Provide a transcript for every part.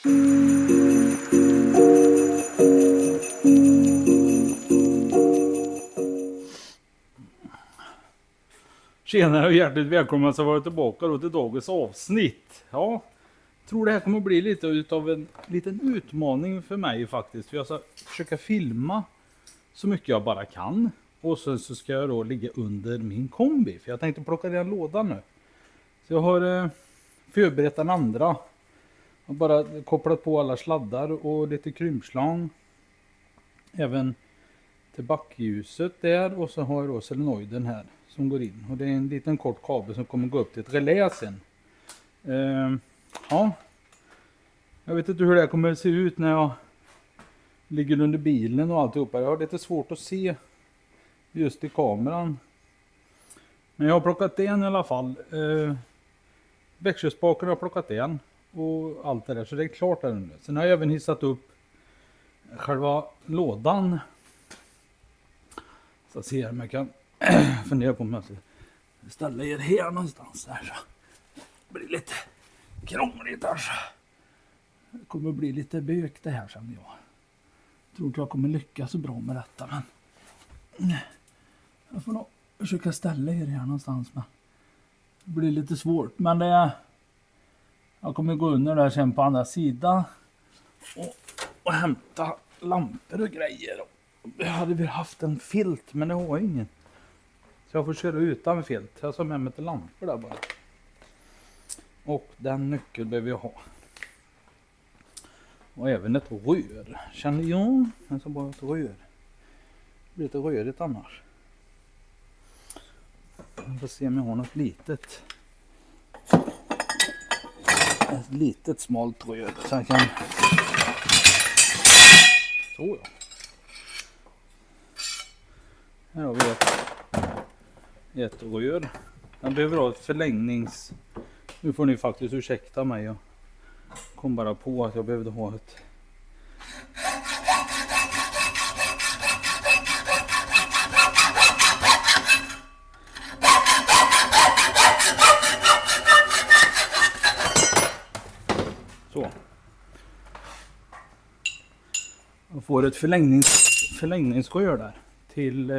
Tjenare och hjärtligt välkomna att vara tillbaka då till dagens avsnitt. Ja, tror det här kommer bli lite utav en liten utmaning för mig faktiskt. För jag ska försöka filma så mycket jag bara kan. Och sen så ska jag då ligga under min kombi. För jag tänkte plocka den lådan nu. Så jag har förberett den andra. Jag har bara kopplat på alla sladdar och lite krympslang. Även till backljuset där. Och så har jag då solenoiden här som går in. Och det är en liten kort kabel som kommer gå upp till ett relä sen. Ja. Jag vet inte hur det här kommer att se ut när jag ligger under bilen och alltihopa. Jag har lite svårt att se just i kameran. Men jag har plockat en i alla fall. Växelspaken har jag plockat en. Och allt det där. Så det är klart där under. Sen har jag även hissat upp själva lådan. Så ser om jag kan fundera på om jag ska ställa er här någonstans där så. Det blir lite krångligt där så. Det kommer bli lite bök det här sen jag. Tror inte jag kommer lyckas så bra med detta men jag får nog försöka ställa er här någonstans men det blir lite svårt men det jag kommer gå under där sen på andra sidan och hämta lampor och grejer. Jag hade väl haft en filt men det har ingen. Så jag får köra utan filt. Jag sa med mig till lampor där bara. Och den nyckeln behöver jag ha. Och även ett rör. Känner jag. Men så bara ett rör. Det blir lite rörigt annars. Jag får se om jag har något litet. Ett litet smalt rör. Så jag kan. Så ja. Här har vi ett rör. Jag behöver ha ett förlängnings. Nu får ni faktiskt ursäkta mig. Jag kom bara på att jag behövde ha ett. Så. Jag får ett förlängningsrör där. Till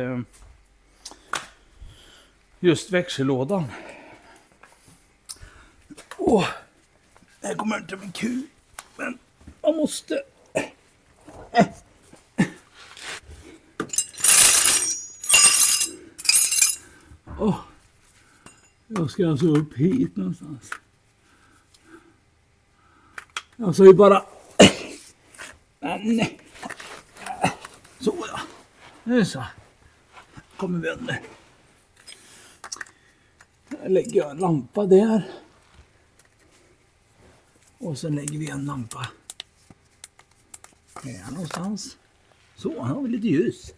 just växellådan. Det kommer inte bli kul. Men jag måste. Jag ska alltså upp hit någonstans. Jag sa ju bara. Nej. Så ja. Nu så. Kommer vi under. Jag lägger en lampa där. Och sen lägger vi en lampa här någonstans. Så, här har vi lite ljus.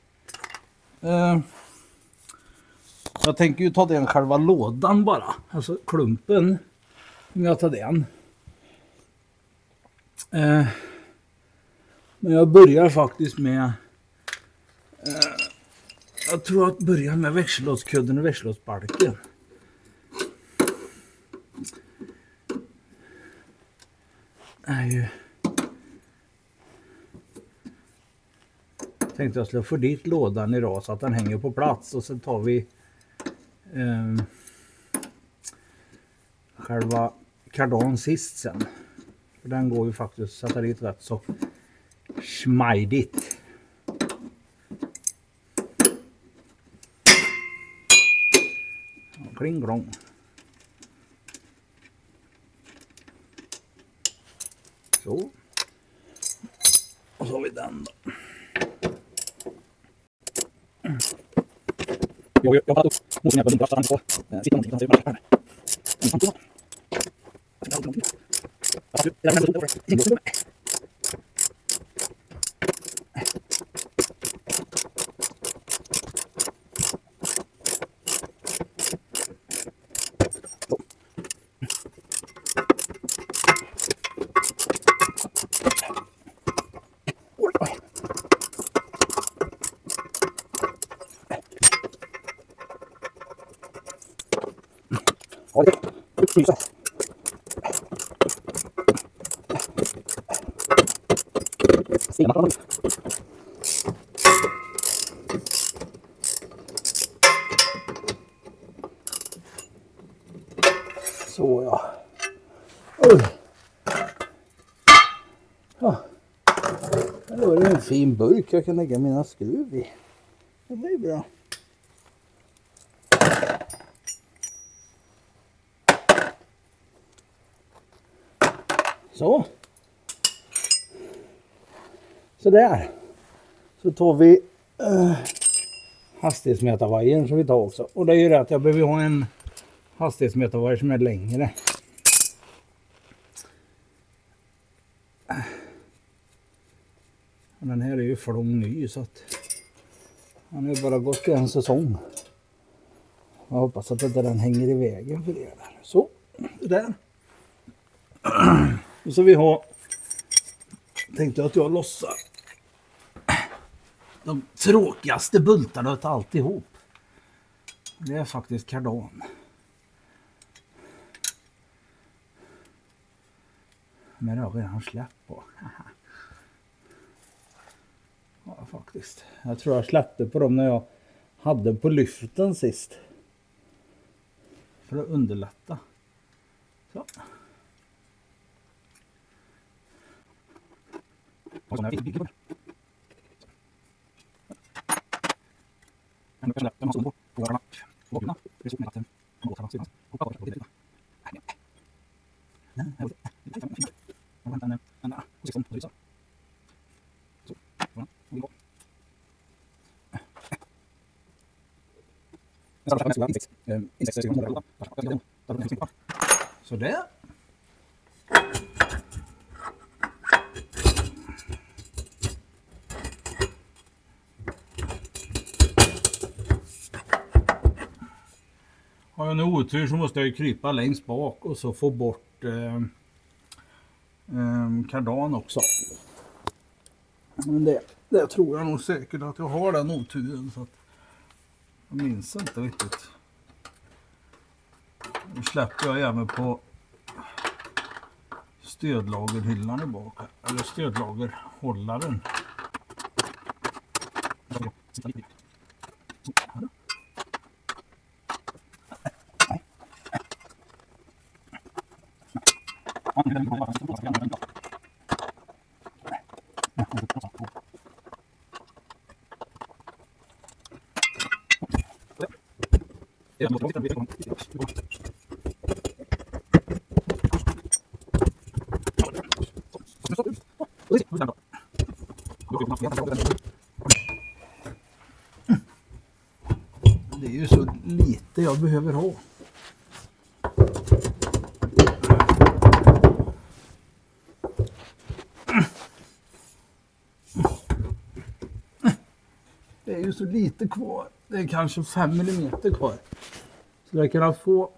Jag tänker ju ta den själva lådan bara. Alltså klumpen. Om jag tar den. Men jag börjar faktiskt med. Jag tror att börja med växellådskudden och växellådsbalken. Tänkte jag skulle få dit lådan idag så att den hänger på plats och sen tar vi själva kardan sist sen. För den går ju faktiskt att sätta dit rätt så smidigt. Kling glong. Så. Och så har vi den då. Jag har tagit upp motorn på dumplast så han sitter någonting som ser här. Så ja. Oj. Ja. Här var det en fin burk jag kan lägga mina skruv i. Det blir bra. Så. Så där. Så tar vi hastighetsmätarvajern som vi tar också. Och det är ju det att jag behöver ha en hastighetsmätarvajer som är längre. Och den här är ju flång ny så att han har bara gått i en säsong. Jag hoppas att inte den hänger i vägen för det där. Så, det där. Och så vi har, tänkte att jag lossar de tråkigaste bultarna av alltihop. Det är faktiskt kardan. Men det har jag redan släppt på. Ja, faktiskt. Jag tror jag släppte på dem när jag hade på lyften sist. För att underlätta. Så. Så det. Har jag en otur så måste jag ju krypa längst bak och så få bort kardan också. Men det tror jag nog säkert att jag har den oturen så att jag minns inte riktigt. Nu släpper jag även på stödlagerhyllan i bak. Eller stödlagerhållaren. Det är ju så lite jag behöver ha. Det är ju så lite kvar. Det är kanske 5 millimeter kvar. Så jag kan få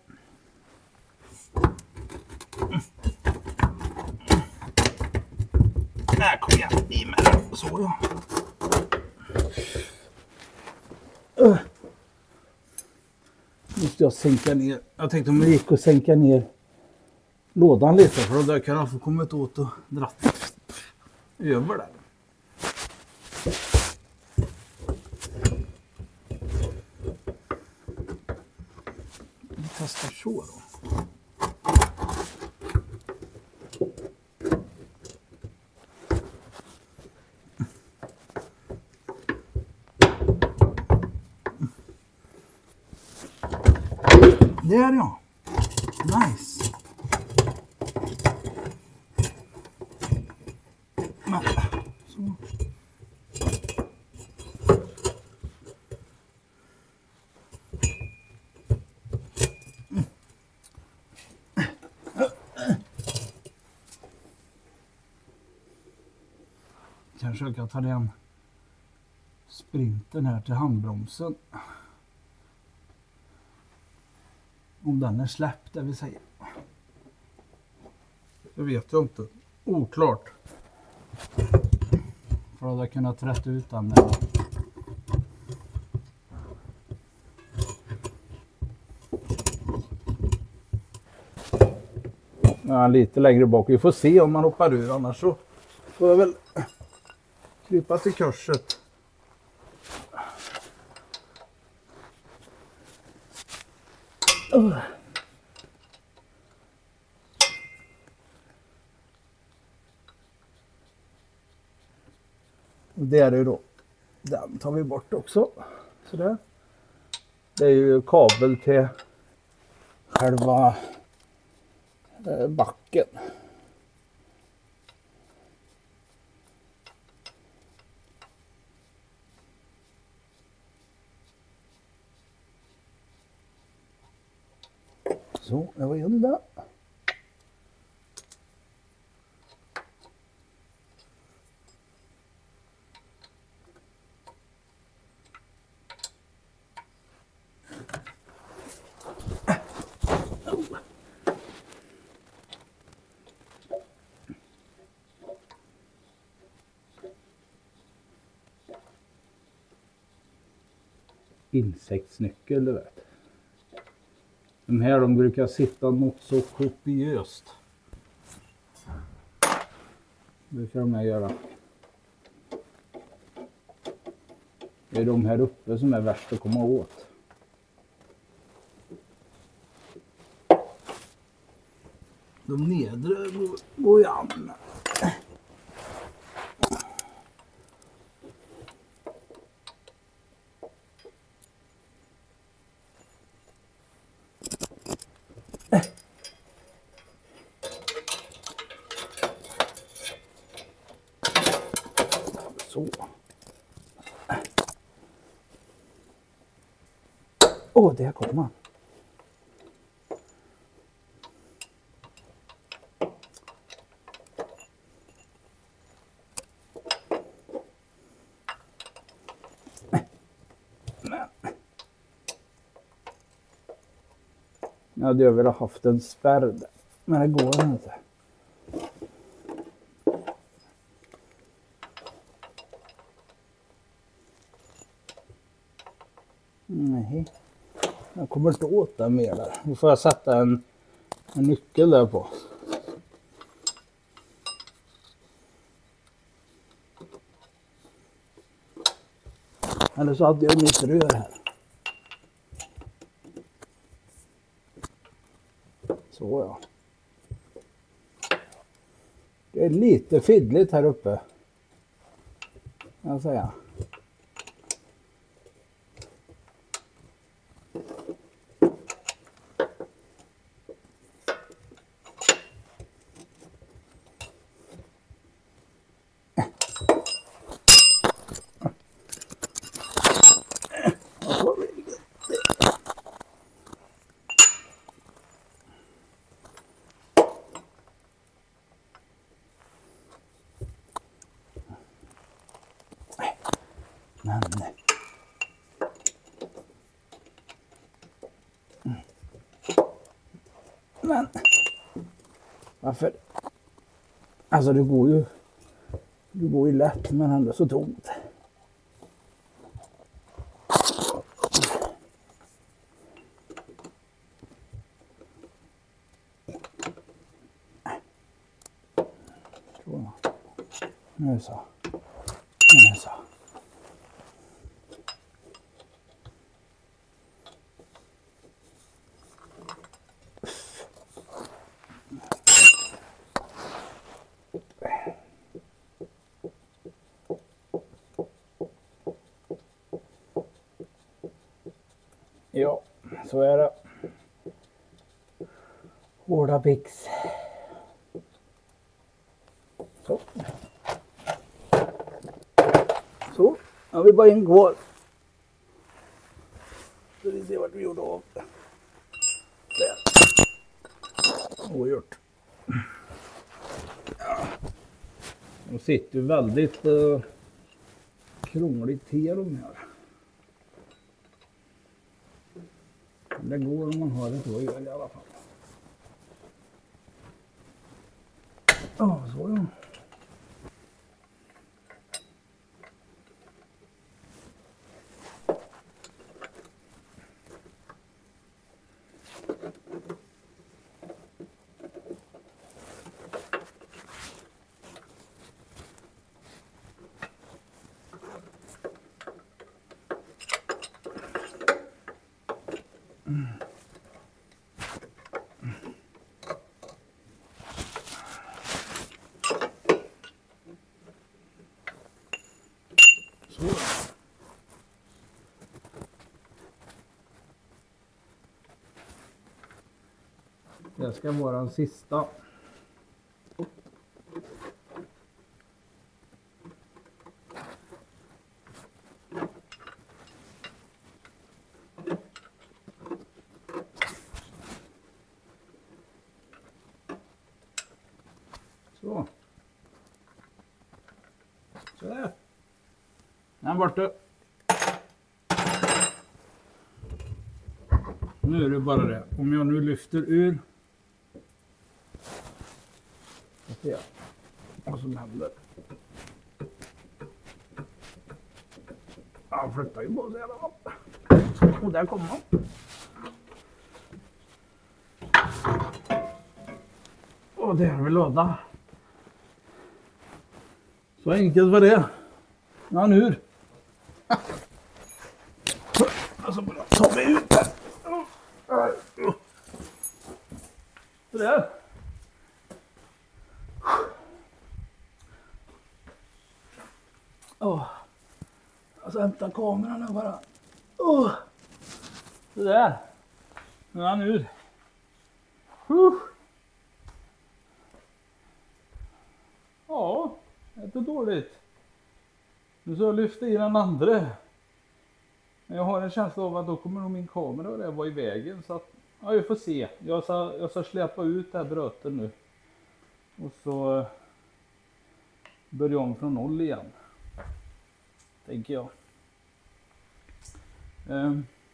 kom igen i med den. Så ja. Måste jag sänka ner. Jag tänkte om det gick att sänka ner lådan lite för då kan jag få kommit åt och dratt över där. Vi testar så då. Där ja. Nice. Så. Kanske jag kan ta den sprinten här till handbromsen. Om den är släppt, det vill säga. Det vet jag inte. Oklart. För att jag kunnat rätta ut den där. Ja, lite längre bak. Vi får se om man hoppar ur, annars så får jag väl krypa till korset. Och det är det då. Den tar vi bort också. Sådär. Det är ju kabel till själva backen. Så, jag var in där. Insektsnyckel, du vet. De här de brukar sitta något så kopiöst. Det brukar de här göra. Det är de här uppe som är värst att komma åt. De nedre går ju an. Så. Åh, där kommer han. Jag hade velat haft en spärr där, men det går inte. Nej, jag kommer inte åt den mer där. Då får jag sätta en nyckel där på. Eller så hade jag mitt rör här. Så ja. Det är lite fiddligt här uppe. Jag säger. Men varför? Alltså det går ju lätt, men ändå så tomt. Nu så. Nu så. Ja, så är det. Hårda pix. Så. Så, har vi bara en kvar. Så vi ser vart vi gjorde av. Där. Ogjort. Ja. De sitter ju väldigt krångligt till de här. Det går om man har ett rör i alla fall. Ja, så ja. Så. Det ska vara den sista. Så. Så där. Den borta. Nu är det bara det. Om jag nu lyfter ur. Ja. Vad som händer. Han flyttar ju på sig i alla fall. Och där kommer han. Och där har vi låda. Så enkelt var det. Ja, nu. Alltså bara ta mig ut här. Så där. Alltså hämta kameran och bara. Så där. Nu är han ur. Ja, det är inte dåligt. Nu så jag lyfter i den andra. Men jag har en känsla av att då kommer nog min kamera och det vara i vägen. Så att, ja, vi får se. Jag ska släppa ut det här bröten nu. Och så börja om från noll igen. Tänker jag.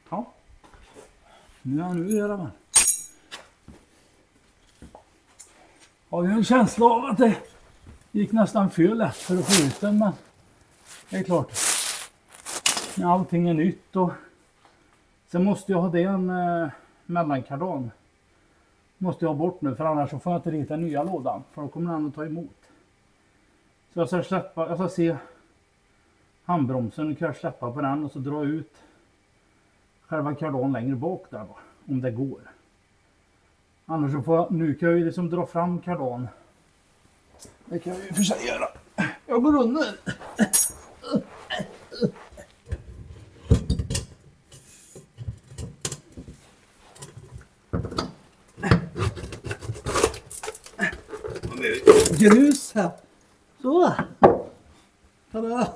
Ja. Nu är han ur i alla fall. Har ju en känsla av att det gick nästan för lätt för att få ut den, men det är klart. När allting är nytt och sen måste jag ha det en mellankardan. Måste jag ha bort nu, för annars så får jag inte rita den nya lådan, för då kommer den att ta emot. Så jag ska släppa, jag ska se handbromsen och kan jag släppa på den och så dra ut själva kardan längre bak där då, om det går. Annars så får jag, nu kan jag ju liksom dra fram kardan. Det kan jag ju för sig göra. Jag går under. Grus här. Så. Tada.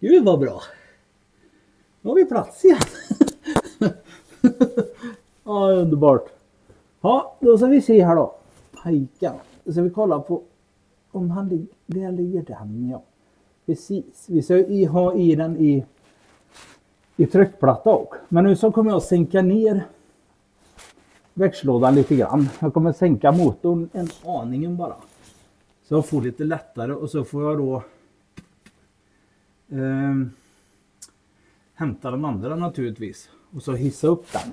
Gud vad bra. Nu har vi plats igen. Ja, underbart. Ja, då ska vi se här då. Hejkan. Då ska vi kolla på om han ligger den, ja. Precis. Vi ska ha i den i tryckplatta också. Men nu så kommer jag sänka ner växellådan lite grann. Jag kommer sänka motorn en aningen bara. Så jag får lite lättare och så får jag då hämta den andra naturligtvis. Och så hissa upp den.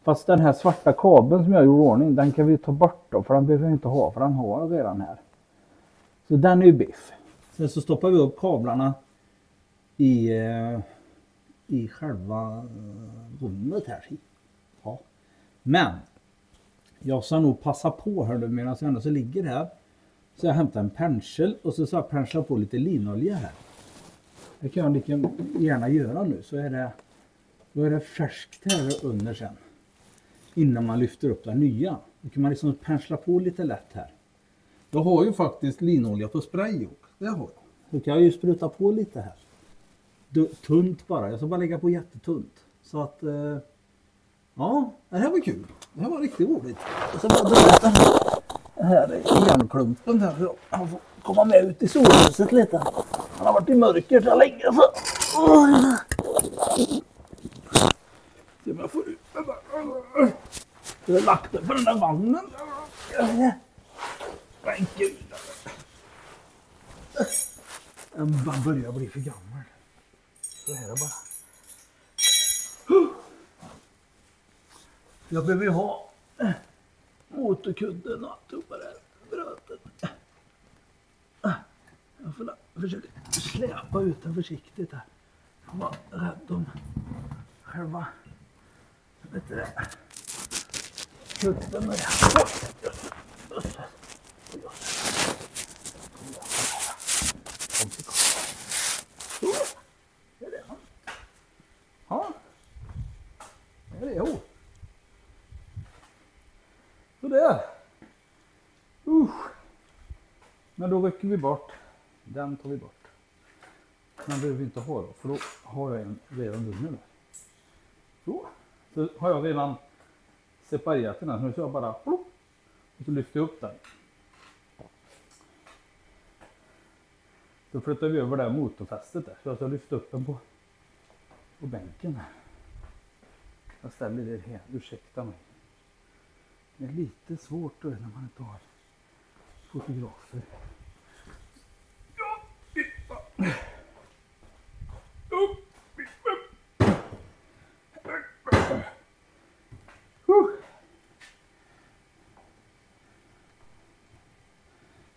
Fast den här svarta kabeln som jag gjorde i ordning, den kan vi ta bort då. För den behöver vi inte ha, för den har redan här. Så den är ju biff. Sen så stoppar vi upp kablarna i själva rummet här. Ja. Men jag ska nog passa på här nu medan jag ändå så ligger här. Så jag hämtar en pensel och så jag pensla på lite linolja här. Det kan jag lika gärna göra nu, så då är det färskt här under sen. Innan man lyfter upp det nya. Då kan man liksom pensla på lite lätt här. Jag har ju faktiskt linolja på spray också. Det har jag. Då kan jag ju spruta på lite här. Tunt bara. Jag ska bara lägga på jättetunt. Så att, ja, det här var kul. Det här var riktigt roligt. Och så bara dra den här järnklumpen här för han får komma med ut i solhuset lite. Han har varit i mörker så länge så. Se om jag får ut den där. Jag har lagt den på den där vagnen. Men gud. Den börjar bli för gammal. Så här är det bara. Jag behöver ha motorkudden och tuppa där bröten. Jag får försöka släpa ut den försiktigt här. Jag var rädd om själva, vet du det, kudden med det. Sådär. Men då rycker vi bort. Den tar vi bort. Den behöver vi inte ha då. För då har jag en redan under där. Så har jag redan separerat den här. Så nu kör jag bara plopp. Och så lyfter jag upp den. Så flyttar vi över det här motorfästet där. Så jag ska lyfta upp den på bänken här. Jag ställer det här. Ursäkta mig. Det är lite svårt då när man inte har fotografer.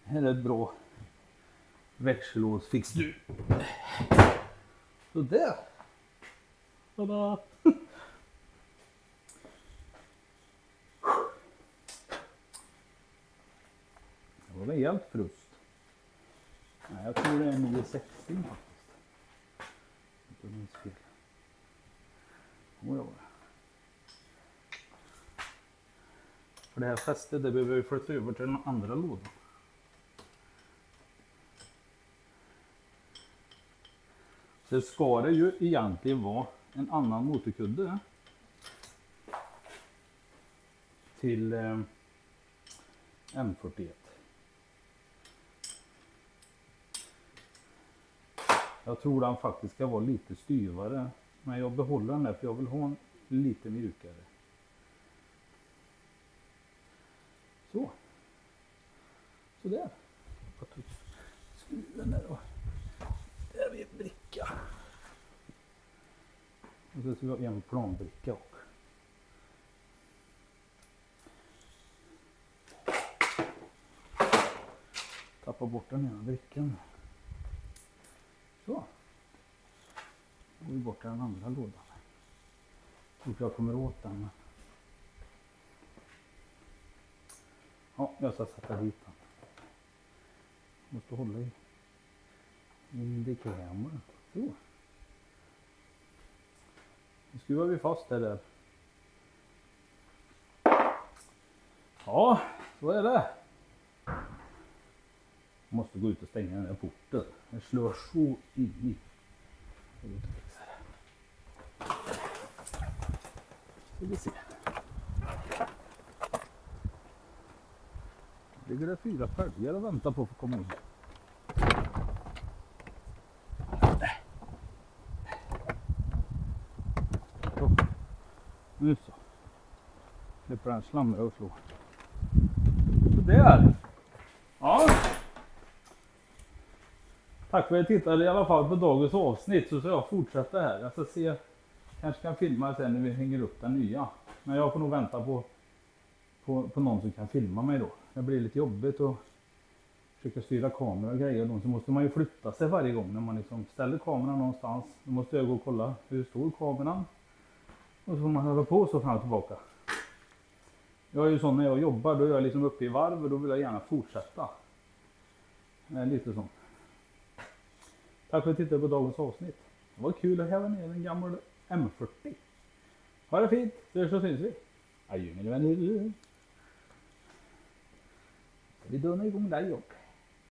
Här är ett bra växellåsfix du. Så där. Tada. Det var rejält frust. Nej, jag tror det är en 960 faktiskt. Inte minst fel. För det här fästet det behöver vi flytta över till den andra lådan. Så ska det ju egentligen vara en annan motorkudde till M41. Jag tror den faktiskt ska vara lite styvare, men jag behåller den där för jag vill ha en lite mjukare. Så där. Jag tar skruven där då. Där är en bricka. Och så ska vi ha en planbricka också. Tappa bort den ena brickan. Så. Då går vi bort den andra lådan. Jag tror jag kommer åt den. Ja, jag ska sätta dit den. Måste hålla i indikatorn. Så. Nu skruvar vi fast det där. Ja, så är det. Jag måste gå ut och stänga den där porten. Den slår så in i. Så vi ser. Ligger det 4 fälgar och väntar på att få komma in. Så. Nu så. Slipper den slamra och slå. Så där. Ja. Tack för att ni tittade i alla fall på dagens avsnitt, så ska jag fortsätta här. Jag ska se, kanske kan filma sen när vi hänger upp den nya. Men jag får nog vänta på någon som kan filma mig då. Det blir lite jobbigt att försöka styra kamera och grejer. Då så måste man ju flytta sig varje gång när man liksom ställer kameran någonstans. Då måste jag gå och kolla hur stor kameran. Och så får man hålla på så fram och tillbaka. Jag är ju sån när jag jobbar, då är jag liksom uppe i varv och då vill jag gärna fortsätta. Det är lite sånt. Tack för att du tittade på dagens avsnitt. Det var kul att häva ner en gammal M40. Ha det fint, så syns vi. Adjö mina vänner. Vi drar igång dig upp.